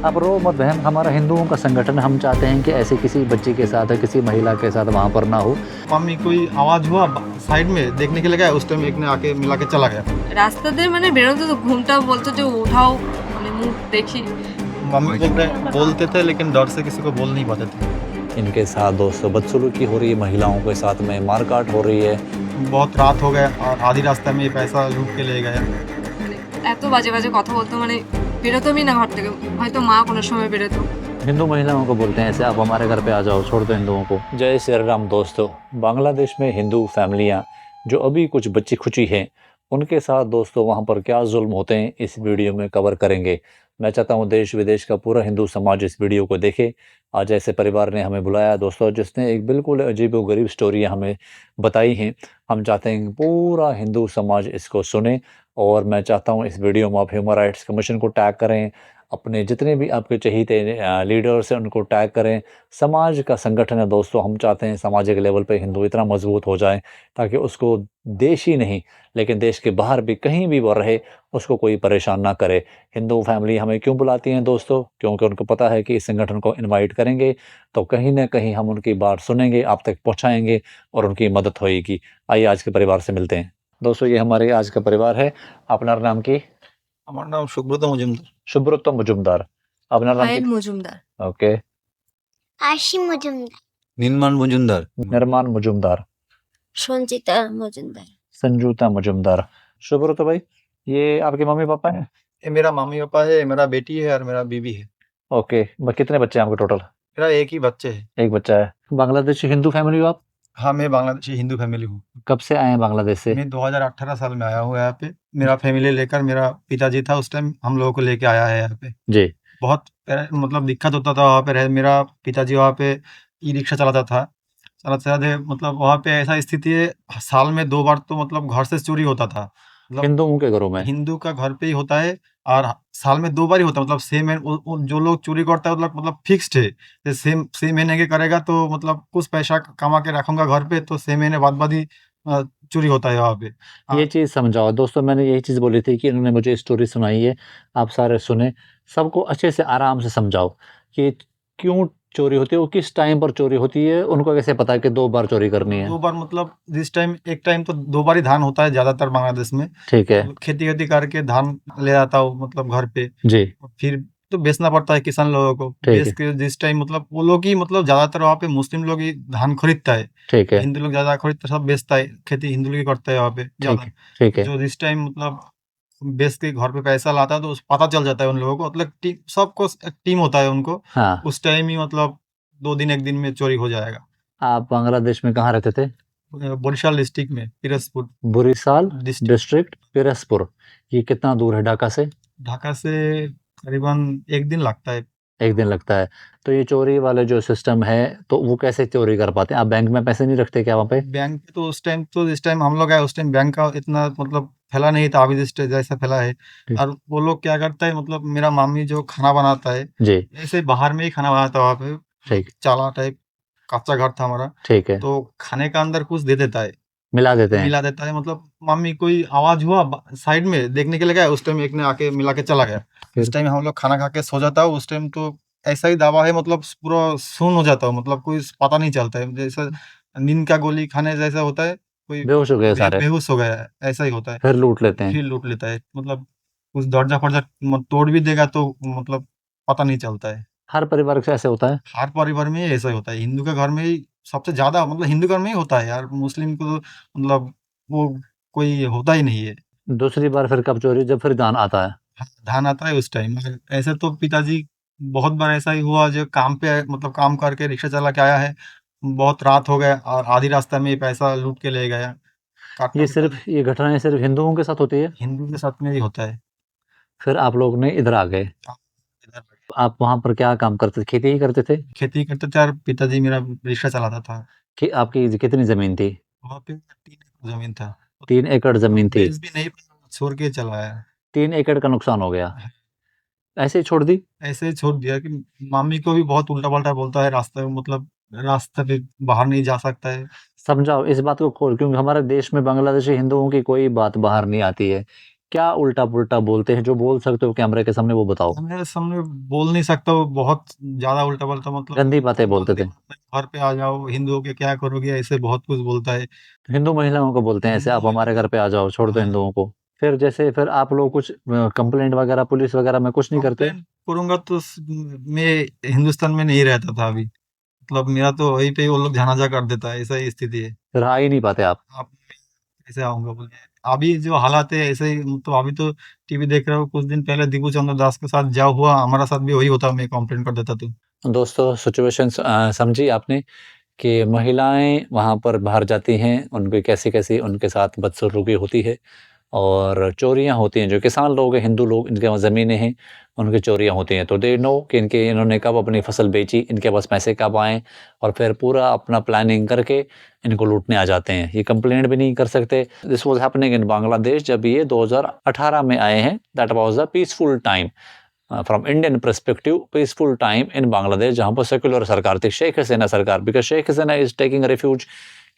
आप रो मत बहन, हमारा हिंदुओं का संगठन, हम चाहते हैं कि ऐसे किसी बच्ची के साथ, किसी महिला के साथ वहाँ पर ना हो। मम्मी कोई आवाज हुआ साइड में देखने के लिए गया, उस टाइम एक ने आके मिला के चला गया। রাস্তা দিয়ে মানে বেরোতে তো ঘুমটা বলতো যে উঠাও, মানে মুখ দেখি। मम्मी बोलते थे लेकिन डर से किसी को बोल नहीं पाते थे। इनके साथ दोस्तों बदसलूकी हो रही है, महिलाओं के साथ में मारकाट हो रही है। बहुत रात हो गया और आधी रास्ते में ये पैसा लूट के ले गए। মানে এত বাজে বাজে কথা বলতো, মানে বেরোতামই না ঘর থেকে। হয়তো মা কোনো সময় বেরোতো। हिंदू महिलाओं को बोलते हैं ऐसे, आप हमारे घर पे आ जाओ, छोड़ दो हिंदुओं को। जय श्री राम दोस्तों, बांग्लादेश में हिंदू फैमिलियां जो अभी कुछ बच्ची खुची हैं, उनके साथ दोस्तों वहाँ पर क्या जुल्म होते हैं इस वीडियो में कवर करेंगे। मैं चाहता हूँ देश विदेश का पूरा हिंदू समाज इस वीडियो को देखे। आज ऐसे परिवार ने हमें बुलाया दोस्तों, जिसने एक बिल्कुल अजीबोगरीब स्टोरी हमें बताई हैं। हम चाहते हैं कि पूरा हिंदू समाज इसको सुने, और मैं चाहता हूँ इस वीडियो में आप ह्यूमन राइट्स कमीशन को टैग करें, अपने जितने भी आपके चहीते लीडर्स हैं उनको टैग करें। समाज का संगठन है दोस्तों, हम चाहते हैं सामाजिक लेवल पे हिंदू इतना मजबूत हो जाए ताकि उसको देश ही नहीं लेकिन देश के बाहर भी कहीं भी वो रहे उसको कोई परेशान ना करे। हिंदू फैमिली हमें क्यों बुलाती हैं दोस्तों? क्योंकि उनको पता है कि इस संगठन को इनवाइट करेंगे तो कहीं ना कहीं हम उनकी बात सुनेंगे, आप तक पहुँचाएंगे और उनकी मदद होएगी। आइए आज के परिवार से मिलते हैं दोस्तों। ये हमारे आज का परिवार है। अपना नाम की? আমার নাম সুব্রত মজুমদার। সুব্রত মজুমদার। আপনার নাম কি? পায়েল মজুমদার। ওকে। আশি মজুমদার, নির্মাণ মজুমদার, निर्माण मजुमदार, সঞ্চিতা মজুমদার। संजूता मजुमदार। सुब्रत भाई, ये आपके मम्मी पापा हैं? ये मेरा मम्मी पापा है, मेरा बेटी है और मेरा बीवी है। ओके। कितने बच्चे हैं आपके टोटल? मेरा एक ही बच्चे है। एक बच्चा है। बांग्लादेशी हिंदू फैमिली हो आप? हाँ, मैं बांग्लादेशी हिंदू फैमिली हूँ। कब से आए हैं बांग्लादेश से? मैं 2018 साल में आया हूँ यहाँ पे। मेरा फैमिली लेकर, मेरा पिताजी था उस टाइम, हम लोगों को लेके आया है यहाँ पे। जी। बहुत मतलब दिक्कत होता था वहाँ पे रह। मेरा पिताजी वहाँ पे ई रिक्शा चलाता था। चलाते मतलब वहाँ पे ऐसा स्थिति है, साल में 2 बार तो मतलब घर से चोरी होता था। मतलब हिंदुओं के घरों में? हिंदू का घर पे ही होता है और साल में 2 बार ही होता है। मतलब 6 महीने जो लोग चोरी करता है मतलब फिक्स्ड है। जैसे 6 महीने के करेगा तो मतलब कुछ पैसा कमा के रखूंगा घर पे, तो 6 महीने बाद ही चोरी होता है वहाँ पे। ये चीज़ समझाओ दोस्तों। मैंने यही चीज़ बोली थी कि इन्होंने मुझे स्टोरी सुनाई है, आप सारे सुने। सबको अच्छे से आराम से समझाओ कि क्यों चोरी होती है, वो किस टाइम पर चोरी होती है, उनको कैसे पता है कि 2 बार चोरी करनी है? 2 बार मतलब जिस टाइम, एक टाइम तो 2 बार ही धान होता है ज़्यादातर बांग्लादेश में। ठीक है खेती करके धान ले आता हूँ मतलब घर पे, जी। फिर तो बेचना पड़ता है किसान लोगों को। ठीक बेच है। के जिस टाइम मतलब वो लोग ही मतलब ज़्यादातर वहाँ पे मुस्लिम लोग ही धान खरीदता है। ठीक है। हिंदू लोग ज़्यादा खरीदता, सब बेचता है, खेती हिंदू लोग ही करता है वहाँ पे ज़्यादा। ठीक है। जो जिस टाइम मतलब बेच के घर पे पैसा लाता है तो पता चल जाता है उन लोगों को, मतलब टीम, सबको एक टीम होता है उनको। हाँ। उस टाइम ही मतलब 2 दिन 1 दिन में चोरी हो जाएगा। आप बांग्लादेश में कहाँ रहते थे? बरिशाल डिस्ट्रिक्ट में, पिरसपुर बुरीसाल डिस्ट्रिक्ट। डिस्ट्रिक्ट, पिरसपुर। ये कितना दूर है ढाका से? ढाका से करीबन 1 दिन लगता है। 1 दिन लगता है। तो ये चोरी वाले जो सिस्टम है, तो वो कैसे चोरी कर पाते हैं? आप बैंक में पैसे नहीं रखते क्या वहाँ पे? बैंक पे तो उस टाइम, तो जिस टाइम हम लोग आए उस टाइम बैंक का इतना मतलब फैला नहीं था, अभी जिस जैसा फैला है। ठीक। और वो लोग क्या करता है, मतलब मेरा मामी जो खाना बनाता है, जी। ऐसे बाहर में ही खाना बनाता है वहाँ पे। ठीक। चाला टाइप कच्चा घर था हमारा, ठीक है। तो खाने का अंदर कुछ दे देता है, मिला देते हैं? मिला देता है। मतलब मम्मी कोई आवाज हुआ साइड में देखने के लिए गया, उस टाइम एक ने आके मिला के चला गया। फिर? उस टाइम हम लोग खाना खा के सो जाता है, उस टाइम तो ऐसा ही दावा है, मतलब पूरा सुन हो जाता है, मतलब कोई पता नहीं चलता है, जैसा नींद का गोली खाने जैसा होता है, कोई बेहोश हो गए सारे? बेहोश हो गया है, ऐसा ही होता है। फिर लूट लेते हैं? फिर लूट लेता है, मतलब कुछ दर्जा फर्जा तोड़ भी देगा तो मतलब पता नहीं चलता है। हर परिवार से ऐसे होता है? हर परिवार में ऐसा ही होता है, हिंदू के घर में ही सबसे ज्यादा, मतलब हिंदू घर में ही होता है यार, मुस्लिम को तो मतलब वो कोई होता ही नहीं है। दूसरी बार फिर कब चोरी? जब फिर दान आता है? धान आता है उस टाइम। ऐसे तो पिताजी बहुत बार ऐसा ही हुआ, जो काम पे मतलब काम करके रिक्शा चला के आया है, बहुत रात हो गया और आधी रास्ता में पैसा लूट के ले गया। ये घटनाएं सिर्फ हिंदुओं के साथ होती है? हिंदू के साथ में ही होता है। फिर आप लोग ने इधर आ गए। इधर आप वहाँ पर क्या काम करते थे? खेती ही करते थे? खेती करते थे और पिताजी मेरा रिक्शा चलाता था। कि आपकी कितनी जमीन थी? वहाँ पे 3 एकड़ जमीन था। 3 एकड़ जमीन थी? बेच भी नहीं, छोड़ के चला आया। 3 एकड़ का नुकसान हो गया, ऐसे ही छोड़ दी? ऐसे ही छोड़ दिया कि मम्मी को भी बहुत उल्टा-पल्टा बोलता है, रास्ते में मतलब रास्ते पे बाहर नहीं जा सकता है। समझाओ इस बात को खोल, क्योंकि हमारे देश में बांग्लादेशी हिंदुओं की कोई बात बाहर नहीं आती है। क्या उल्टा-पुल्टा बोलते हैं? जो बोल सकते हो कैमरे के सामने वो बताओ। मेरे सामने बोल नहीं सकता, वो बहुत ज़्यादा उल्टा-पल्टा मतलब गंदी बातें बोलते गंदी थे। बातें, घर पे आ जाओ, हिंदुओं के क्या करोगे, ऐसे बहुत कुछ बोलता है। हिंदू महिलाओं को बोलते हैं ऐसे, हिंदू आप हमारे घर पे आ जाओ, छोड़ दो हाँ, हिंदुओं को। फिर जैसे फिर आप लोग कुछ कंप्लेंट वगैरह पुलिस वगैरह में कुछ नहीं करते? कंप्लेंट करूँगा तो मैं हिंदुस्तान में नहीं रहता था अभी। मतलब मेरा तो वहीं पे वो लोग जनाजा कर देता है, ऐसा ही स्थिति है। फिर आ ही नहीं पाते आप। आप कैसे आऊँगा बोलिए? अभी जो हालात है ऐसे ही, तो अभी तो टीवी देख रहा हूँ, कुछ दिन पहले दीपू चंद्र दास के साथ क्या हुआ, हमारा साथ भी वही होता, मैं कंप्लेंट कर देता तो। दोस्तों सिचुएशन समझी आपने कि महिलाएँ वहाँ पर बाहर जाती हैं, उनकी कैसी-कैसी उनके साथ बदसलूकी होती है और चोरियाँ होती हैं। जो किसान लोग हैं, हिंदू लोग, इनके वहाँ ज़मीनें हैं, उनकी चोरियाँ होती हैं। तो दे नो कि इन्होंने कब अपनी फसल बेची, इनके पास पैसे कब आएँ और फिर पूरा अपना प्लानिंग करके इनको लूटने आ जाते हैं। ये कंप्लेंट भी नहीं कर सकते। This was happening in Bangladesh जब ये 2018 में आए हैं। That was a peaceful time from Indian perspective, peaceful time in Bangladesh जहाँ पर सेक्युलर सरकार थी, शेख हसीना सरकार, because Sheikh Hasina is taking refuge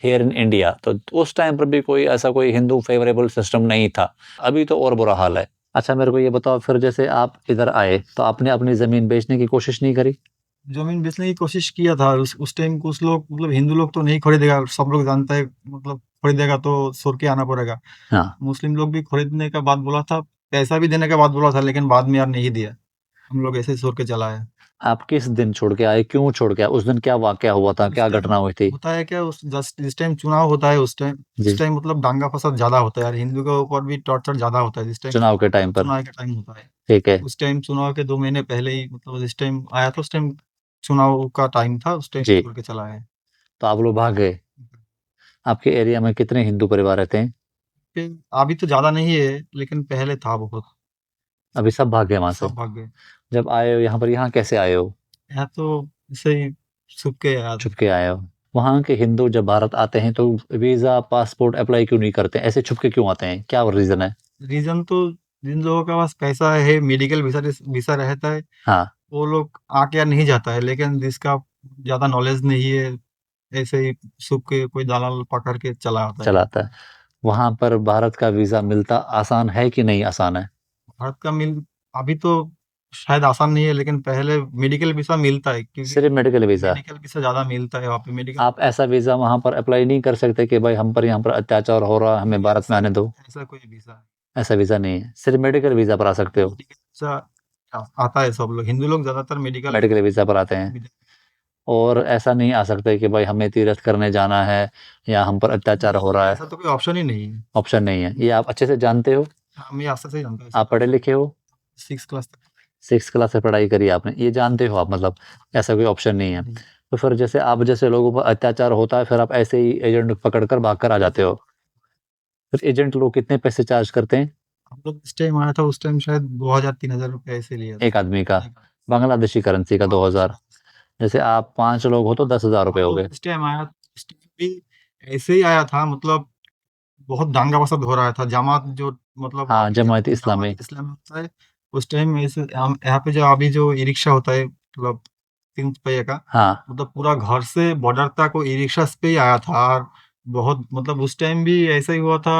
here in India. तो उस टाइम पर भी कोई हिंदू फेवरेबल सिस्टम नहीं था। अभी तो और बुरा हाल है। अच्छा मेरे को ये बताओ, फिर जैसे आप इधर आए तो आपने अपनी ज़मीन बेचने की कोशिश नहीं करी? ज़मीन बेचने की कोशिश किया था, उस टाइम कुछ लोग, मतलब हिंदू लोग तो नहीं खरीदेगा, सब लोग जानता है, मतलब खरीदेगा तो सोर के आना पड़ेगा। हाँ। मुस्लिम लोग भी खरीदने का बात बोला था, पैसा भी देने का बात बोला था, लेकिन बाद में यार नहीं दिया। हम लोग ऐसे ही सोच के चला आए। आप किस दिन छोड़ के आए? क्यों छोड़ के आए? उस दिन क्या वाकया हुआ था? उस क्या टाइम घटना हुई थी? होता है क्या, उस जस्ट जिस टाइम चुनाव होता है, जी, उस टाइम मतलब दांगा फसाद ज़्यादा होता है यार, हिंदू के ऊपर भी टॉर्चर ज़्यादा होता है जिस टाइम चुनाव के टाइम पर। चुनाव का टाइम होता है। ठीक है। उस टाइम चुनाव के 2 महीने पहले ही, मतलब जिस टाइम आया था, उस टाइम चुनाव का टाइम था, उस टाइम जी, छोड़ के चला आया। तो आप लोग भाग गए। आपके एरिया में कितने हिंदू परिवार रहते हैं? फिर अभी तो ज़्यादा नहीं है, लेकिन पहले था बहुत, अभी सब भाग गए वहाँ से? सब भाग गए। जब आए हो यहाँ पर, यहाँ कैसे आए हो? यहाँ तो ऐसे ही छुप के आया था। छुप के आए हो। वहाँ के हिंदू जब भारत आते हैं तो वीज़ा, पासपोर्ट अप्लाई क्यों नहीं करते? ऐसे छुप के क्यों आते हैं? क्या रीज़न है? रीज़न तो, जिन लोगों के पास पैसा है, मेडिकल वीज़ा रहता है, हाँ, वो लोग आके नहीं जाता है, लेकिन जिसका ज़्यादा नॉलेज नहीं है, ऐसे ही छुप के कोई दलाल पकड़ के चला आता है। चला आता है। वहाँ पर भारत का वीज़ा मिलता आसान है कि नहीं आसान है? भारत का मिल अभी तो शायद आसान नहीं है, लेकिन पहले मेडिकल वीज़ा मिलता है, क्योंकि सिर्फ़ मेडिकल वीज़ा। मेडिकल वीज़ा ज़्यादा मिलता है वहाँ पे, मेडिकल आप ऐसा वीज़ा वहाँ पर अप्लाई नहीं कर सकते कि भाई हम पर यहाँ पर अत्याचार हो रहा है, हमें नहीं, भारत में ऐसा आने दो? ऐसा कोई वीज़ा ऐसा वीज़ा नहीं है। सिर्फ़ मेडिकल वीज़ा पर आ सकते हो। मेडिकल वीज़ा आता है, सब लोग हिंदू लोग ज़्यादातर मेडिकल मेडिकल वीज़ा पर आते हैं। वीज़ा। और ऐसा नहीं आ सकते कि भाई हमें तीर्थ करने जाना है या हम पर अत्याचार हो नहीं, रहा है, ऐसा तो कोई ऑप्शन ही नहीं है। ऑप्शन नहीं है। ये आप अच्छे से जानते हो? हाँ, मैं आज से ही जानता हूँ, आप पढ़े लिखे हो? 6 क्लास तक। 6th क्लास से पढ़ाई करी आपने, ये जानते हो आप, मतलब ऐसा कोई ऑप्शन नहीं है। नहीं, तो फिर जैसे आप जैसे लोगों पर अत्याचार होता है, फिर आप ऐसे ही एजेंट पकड़ कर भाग कर आ जाते हो। फिर एजेंट लोग कितने पैसे चार्ज करते हैं हम लोग इस टाइम आया था, उस टाइम शायद 2000-3000 रुपए ऐसे लिया था। एक आदमी का? एक बांग्लादेशी करेंसी का 2000। जैसे आप 5 लोग हो तो 10,000 रुपए हम हो लोग गए। इस टाइम आया, उस टाइम भी ऐसे ही आया था, मतलब बहुत दांगा फसाद हो रहा था, जमात जो, मतलब हाँ, अभी जमात इस्लामी। जमात इस्लामी होता है, उस टाइम ऐसे हम यहाँ पे जो अभी जो ई रिक्शा होता है, मतलब 3 पहिए का, हाँ, मतलब पूरा घर से बॉर्डर तक वो ई रिक्शा पे ही आया था। और बहुत, मतलब उस टाइम भी ऐसा ही हुआ था,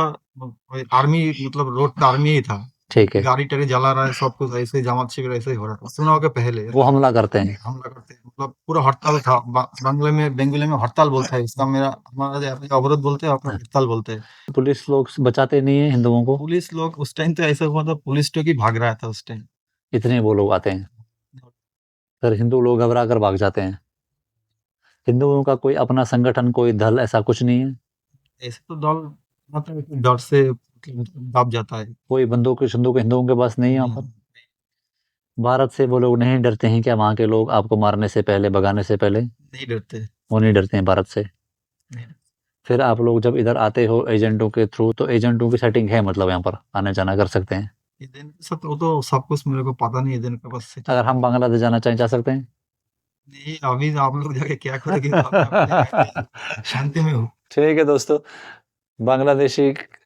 आर्मी, मतलब रोड पे आर्मी ही था, ठीक है। गाड़ी टाड़ी जला रहा है, सब कुछ ऐसे ही, जमात शिविर ऐसे ही हो रहा था चुनाव के पहले। वो हमला करते हैं। हमला करते हैं, मतलब पूरा हड़ताल था, बंगले में हड़ताल बोलता है इसका, मेरा हमारा यहाँ पे अवरोध बोलते हैं, अपना हड़ताल बोलते हैं। पुलिस लोग बचाते नहीं है हिंदुओं को? पुलिस लोग उस टाइम तो ऐसा हुआ था, पुलिस तो की भाग रहा था उस टाइम। इतने वो लोग आते हैं, फिर हिंदू लोग घबरा कर भाग जाते हैं। हिंदुओं का कोई अपना संगठन, कोई दल ऐसा कुछ नहीं है? ऐसे तो दल, मतलब डर से मतलब दब जाता है। कोई बंदूक हिंदुओं के पास नहीं है यहाँ नहीं, पर? भारत से वो लोग नहीं डरते हैं क्या, वहाँ के लोग आपको मारने से पहले, भगाने से पहले? नहीं डरते। वो नहीं डरते हैं भारत से? नहीं, फिर आप लोग जब इधर आते हो एजेंटों के थ्रू, तो एजेंटों की सेटिंग है, मतलब यहाँ पर आना-जाना कर सकते हैं? ये दिन सब, वो तो सब कुछ मेरे को पता नहीं है, दिन का बस सेटिंग। अगर हम बांग्लादेश जाना चाहें, जा सकते हैं? नहीं, अभी आप लोग जाके क्या करोगे, तो अपने शांति में हो। ठीक है दोस्तों, बांग्लादेशी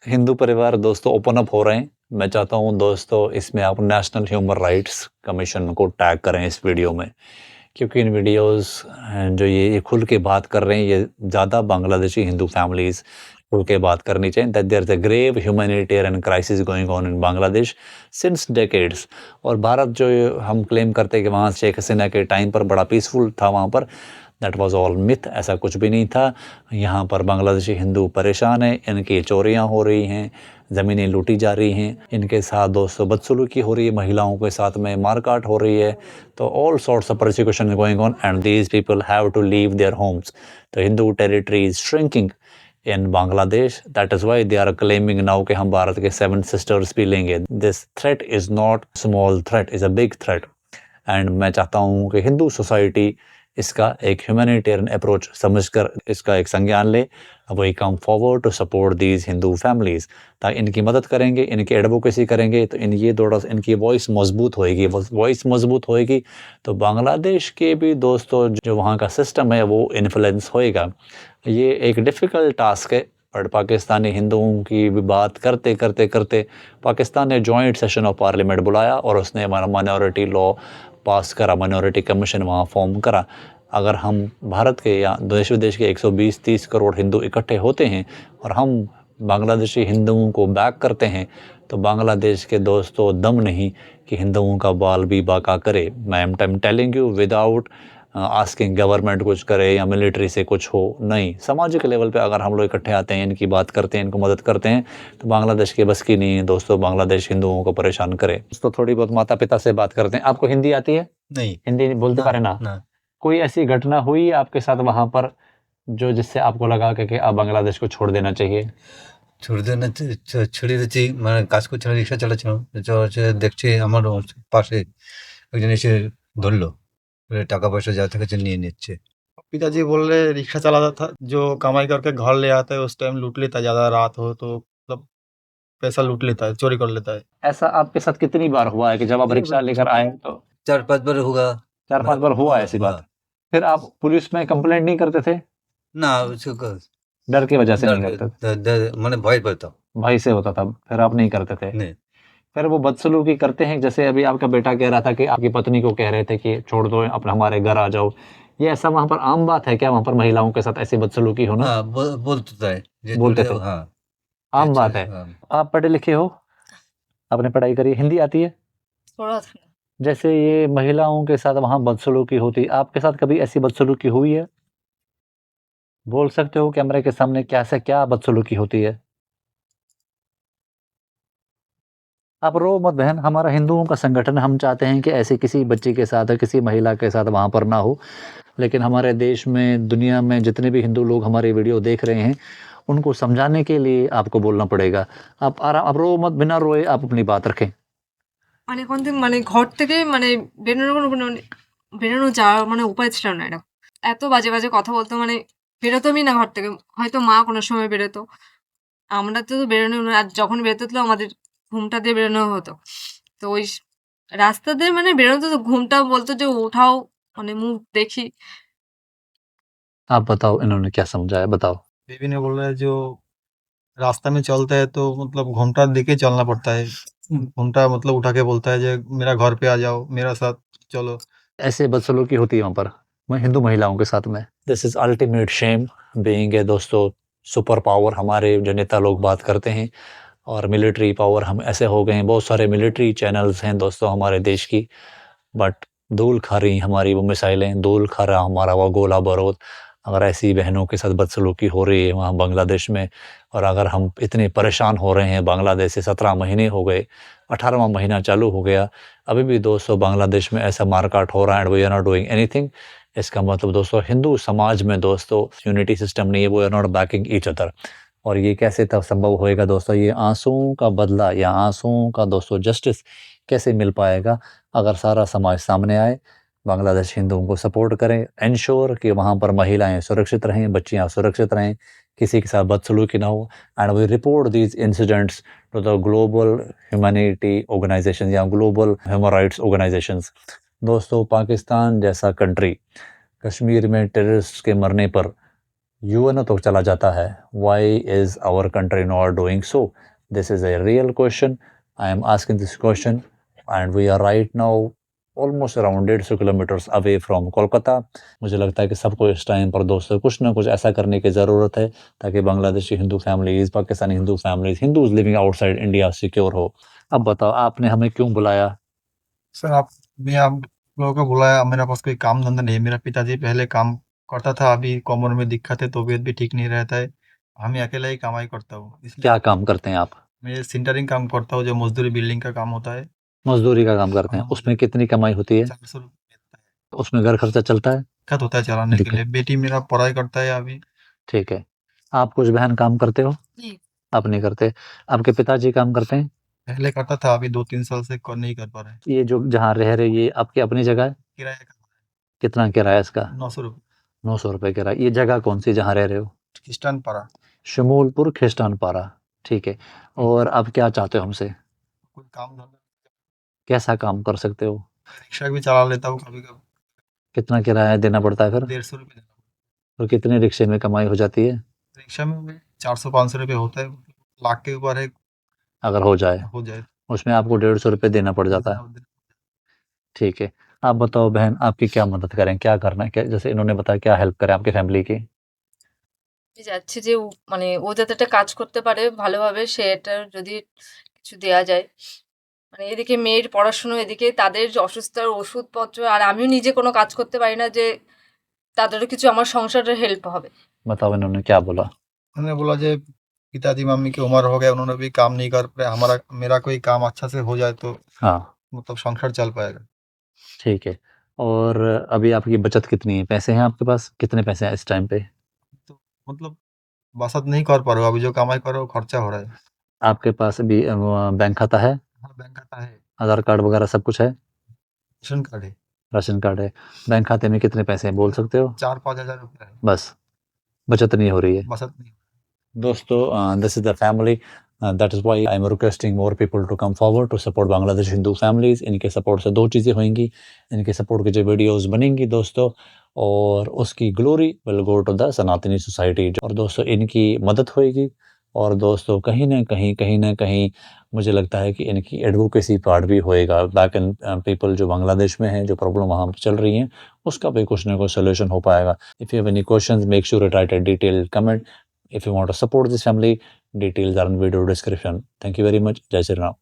हिंदू परिवार दोस्तों ओपन अप हो रहे हैं। मैं चाहता हूँ दोस्तों इसमें आप नेशनल ह्यूमन राइट्स कमीशन को टैग करें इस वीडियो में, क्योंकि इन वीडियोस जो ये खुल के बात कर रहे हैं, ये ज़्यादा बांग्लादेशी हिंदू फैमिलीज़ खुल के बात करनी चाहिए that there's a grave humanitarian crisis going on in Bangladesh since decades। और भारत जो हम क्लेम करते हैं कि वहाँ शेख हसीना के टाइम पर बड़ा पीसफुल था वहाँ पर, दैट वाज ऑल मिथ, ऐसा कुछ भी नहीं था। यहाँ पर बांग्लादेशी हिंदू परेशान हैं, इनकी चोरियाँ हो रही हैं, ज़मीनें लूटी जा रही हैं, इनके साथ दोस्तों बदसलूकी हो रही है, महिलाओं के साथ में मारकाट हो रही है, तो all sorts of persecution going on and these people have to leave their homes. तो Hindu territory is shrinking in Bangladesh, that is why they are claiming now कि हम भारत के 7 सिस्टर्स भी लेंगे। This threat is not small threat, is a big threat. And मैं चाहता हूँ कि हिंदू सोसाइटी इसका एक ह्यूमैनिटेरियन अप्रोच समझकर इसका एक संज्ञान ले, we come forward to support these Hindu families, ताकि इनकी मदद करेंगे, इनकी एडवोकेसी करेंगे तो ये थोड़ा इनकी वॉइस मजबूत होएगी। वॉइस मजबूत होएगी तो बांग्लादेश के भी दोस्तों जो वहाँ का सिस्टम है वो इन्फ्लुएंस होएगा। ये एक डिफ़िकल्ट टास्क है, पर पाकिस्तानी हिंदुओं की भी बात करते करते करते पाकिस्तान ने जॉइंट सेशन ऑफ पार्लियामेंट बुलाया और उसने माइनॉरिटी लॉ पास करा, माइनॉरिटी कमीशन वहाँ फॉर्म करा। अगर हम भारत के या देश विदेश के 120-30 करोड़ हिंदू इकट्ठे होते हैं और हम बांग्लादेशी हिंदुओं को बैक करते हैं तो बांग्लादेश के दोस्तों दम नहीं कि हिंदुओं का बाल भी बाका करे। मैं am telling you without asking government कुछ करे या मिलिट्री से कुछ हो, नहीं, सामाजिक लेवल पे अगर हम लोग इकट्ठे आते हैं, इनकी बात करते हैं, इनको मदद करते हैं तो बांग्लादेश के बस की नहीं है दोस्तों बांग्लादेश हिंदुओं को परेशान करे। दोस्तों थोड़ी बहुत माता पिता से बात करते हैं। आपको हिंदी आती है? नहीं हिंदी बोलते पारे ना? कोई ऐसी घटना हुई आपके साथ वहाँ पर जो जिससे आपको लगा कि अब बांग्लादेश को छोड़ देना चाहिए? ছেড়ে দিয়েছি, মানে কাজ করছে না, রিক্সা চালাচ্ছিলাম, দেখছি আমার পাশে একজন এসে ধরলো, বলে টাকা পয়সা যা থেকে নিয়ে নিচ্ছে। पिताजी बोल रहे रिक्शा चलाता था, जो कमाई करके घर ले आता है उस टाइम लूट लेता है, ज्यादा रात हो तो मतलब पैसा लूट लेता है, चोरी कर लेता है। ऐसा आपके साथ कितनी बार हुआ है कि जब आप रिक्शा लेकर आए तो? 4-5 बार होगा। 4-5 बार हुआ ऐसी बात? फिर आप पुलिस में कंप्लेंट नहीं करते थे? না उसको डर की वजह से नहीं करते? মানে ভয় পেতাম। भाई से होता था, फिर आप नहीं करते थे? नहीं। फिर वो बदसलूकी करते हैं, जैसे अभी आपका बेटा कह रहा था कि आपकी पत्नी को कह रहे थे कि छोड़ दो, अपने हमारे घर आ जाओ, ये ऐसा वहाँ पर आम बात है क्या, वहाँ पर महिलाओं के साथ ऐसी बदसलूकी होना? हाँ बोलते थे, बोलते थे? हाँ आम बात है। आप पढ़े लिखे हो, आपने पढ़ाई करी, हिंदी आती है? थोड़ा था। जैसे ये महिलाओं के साथ वहाँ बदसलूकी होती, आपके साथ कभी ऐसी बदसलूकी हुई है? बोल सकते हो कैमरे के सामने क्या बदसलूकी होती है? आप रो मत बहन, हमारा हिंदुओं का संगठन, हम चाहते हैं कि ऐसे किसी बच्ची के साथ, किसी महिला के साथ वहाँ पर ना हो। लेकिन हमारे देश में, दुनिया में जितने भी हिंदू लोग हमारी वीडियो देख रहे हैं, उनको समझाने के लिए आपको बोलना पड़ेगा। आप रो मत, बिना रोए आप अपनी बात रखें। মানে কোন দিন মানে ঘর থেকে মানে বেরোনো যাওয়ার মানে উপায় ছিল না। এরকম এত বাজে বাজে কথা বলতো, মানে বেরোতামই না ঘর থেকে। হয়তো মা কোনো সময় বেরোতো, আমরা তো বেরোনো না। আর যখন বেরোতে হতো আমাদের ঘুমটা দিয়ে বেরোনো হতো। তো ওই রাস্তা দিয়ে মানে বেরোতো তো ঘুমটা বলতো যে উঠাও, মানে মুখ দেখি। आप बताओ इन्होंने क्या समझाया, बताओ। बेबी ने बोल रहा है जो रास्ता में चलता है तो मतलब घूमटा देके चलना पड़ता है, घूमटा मतलब उठा के बोलता है जो मेरा घर पे आ जाओ, मेरा साथ चलो। ऐसे बदसलूकी होती है वहाँ पर हिंदू महिलाओं के साथ में। This is ultimate shame being a दोस्तों सुपर पावर। हमारे जो नेता लोग बात करते हैं और मिलिट्री पावर हम ऐसे हो गए हैं, बहुत सारे मिलिट्री चैनल्स हैं दोस्तों हमारे देश की, बट धूल खा रही हमारी वो मिसाइलें, धूल खा रहा हमारा वो गोला बारूद। अगर ऐसी बहनों के साथ बदसलूकी हो रही है वहाँ बांग्लादेश में, और अगर हम इतने परेशान हो रहे हैं, बांग्लादेश से 17 महीने हो गए, 18वां महीना चालू हो गया, अभी भी दोस्तों बांग्लादेश में ऐसा मारकाट हो रहा है and we are not doing anything. इसका मतलब दोस्तों हिंदू समाज में दोस्तों यूनिटी सिस्टम नहीं है, वो are not backing each other. और ये कैसे तब संभव होएगा दोस्तों, ये आंसुओं का बदला या आंसुओं का दोस्तों जस्टिस कैसे मिल पाएगा अगर सारा समाज सामने आए, बांग्लादेश हिंदुओं को सपोर्ट करें, इंश्योर कि वहाँ पर महिलाएं सुरक्षित रहें, बच्चियाँ सुरक्षित रहें, किसी के साथ बदसलूकी ना हो, and we report these incidents to the global humanity organisation या ग्लोबल ह्यूमन राइट्स ऑर्गेनाइजेशंस। दोस्तों पाकिस्तान जैसा कंट्री कश्मीर में टेररिस्ट के मरने पर यूएन तो चला जाता है, why is our country not doing so? This is a real question, I am asking this question and we are right now almost around 150 kilometres away from Kolkata. मुझे लगता है कि सबको इस टाइम पर दोस्तों कुछ ना कुछ ऐसा करने की ज़रूरत है ताकि Bangladeshi Hindu families, Pakistani Hindu families, Hindus living outside India secure हो। अब बताओ आपने हमें क्यों बुलाया? सर मैं आप लोगों को बुलाया, मेरे पास कोई काम धंधा नहीं है। मेरा पिताजी पहले काम करता था, अभी कमर में दिक्कत है, तबीयत भी ठीक नहीं रहता है। मैं अकेला ही कमाई करता हूँ, इसलिए क्या काम करते हैं आप? मैं सेंटरिंग काम करता हूँ, जो मजदूरी बिल्डिंग का काम होता है। मज़दूरी का काम करते हैं, हाँ, उसमें कितनी कमाई होती है? 400 रुपये मिलता है। उसमें घर खर्चा चलता है? दिक्कत होता है चलाने के दिक्कत। लिए। बेटी मेरा पढ़ाई करता है अभी। ठीक है। आप कुछ बहन काम करते हो? नहीं। आप नहीं करते। आपके पिताजी काम करते हैं? पहले करता था, अभी 2-3 साल से नहीं कर पा रहे हैं। ये जो जहाँ रह रहे ये आपकी अपनी जगह है? किराया का कितना किराया है इसका? 900 रुपये। 900 रुपये किराया। ये जगह कौन सी जहाँ रह रहे हो? किस्टान पारा। शमूलपुर खिस्टानपारा। ठीक है। और अब क्या चाहते हो हमसे? कोई काम धंधा, कैसा काम कर सकते हो? रिक्शा भी चला लेता हूँ कभी कभी। कितना किराया देना पड़ता है फिर? 150 रुपये देना पड़ता और कितने रिक्शे में कमाई हो जाती है? है। रिक्शा में भी 400-500 रुपये होता है, लाख के ऊपर है। अगर हो जाए हो जाए उसमें आपको 150 रुपये देना पड़ जाता है। ठीक है। आप बताओ बहन आपकी क्या मदद करें, क्या करना है? क्या जैसे इन्होंने बताया क्या हेल्प करें आपकी फैमिली की? আমি চাচ্ছি যে মানে ও যাতে একটা কাজ করতে পারে ভালোভাবে, সেটার যদি কিছু দেয়া যায়। মানে এদিকে মেয়ের পড়াশুনো, এদিকে তাদের যে অসুস্থতার ওষুধপত্র, আর আমিও নিজে কোনো কাজ করতে পারি না যে তাদেরও কিছু আমার সংসারের হেল্প হবে। बताओ इन्होंने क्या बोला? उन्होंने बोला जे पिताजी मम्मी की उम्र हो गया, उन्होंने भी काम नहीं कर पाए, हमारा मेरा कोई काम अच्छा से हो जाए तो हाँ। मतलब संसार चल पाएगा। ठीक है। और अभी आपकी बचत कितनी है? पैसे हैं आपके पास? कितने पैसे हैं इस टाइम पे? तो मतलब बचत नहीं कर पा रहा हूँ, अभी जो कमाई कर रहा हूँ खर्चा हो रहा है। आपके पास अभी बैंक खाता है? हाँ, बैंक खाता है, आधार कार्ड वगैरह सब कुछ है? राशन कार्ड है। राशन कार्ड है। बैंक खाते में कितने पैसे हैं बोल सकते हो? 4-5 हज़ार रुपये है, बस। बचत नहीं हो रही है। बचत नहीं। दोस्तों this is the family that is why I am requesting more people to come forward to support Bangladesh Hindu families। इनके सपोर्ट से दो चीज़ें होंगी। इनके सपोर्ट की जो वीडियोस बनेंगी दोस्तों, और उसकी glory will go to the Sanatani society. और दोस्तों इनकी मदद होएगी। और दोस्तों कहीं ना कहीं मुझे लगता है कि इनकी एडवोकेसी पार्ट भी होएगा। बैक इन पीपल जो बांग्लादेश में हैं, जो प्रॉब्लम वहाँ चल रही हैं, उसका भी कुछ ना कुछ सोल्यूशन हो पाएगा। If you have any questions make sure to write a detailed comment. If you want to support this family, details are in video description. Thank you very much. Jai Shri Ram.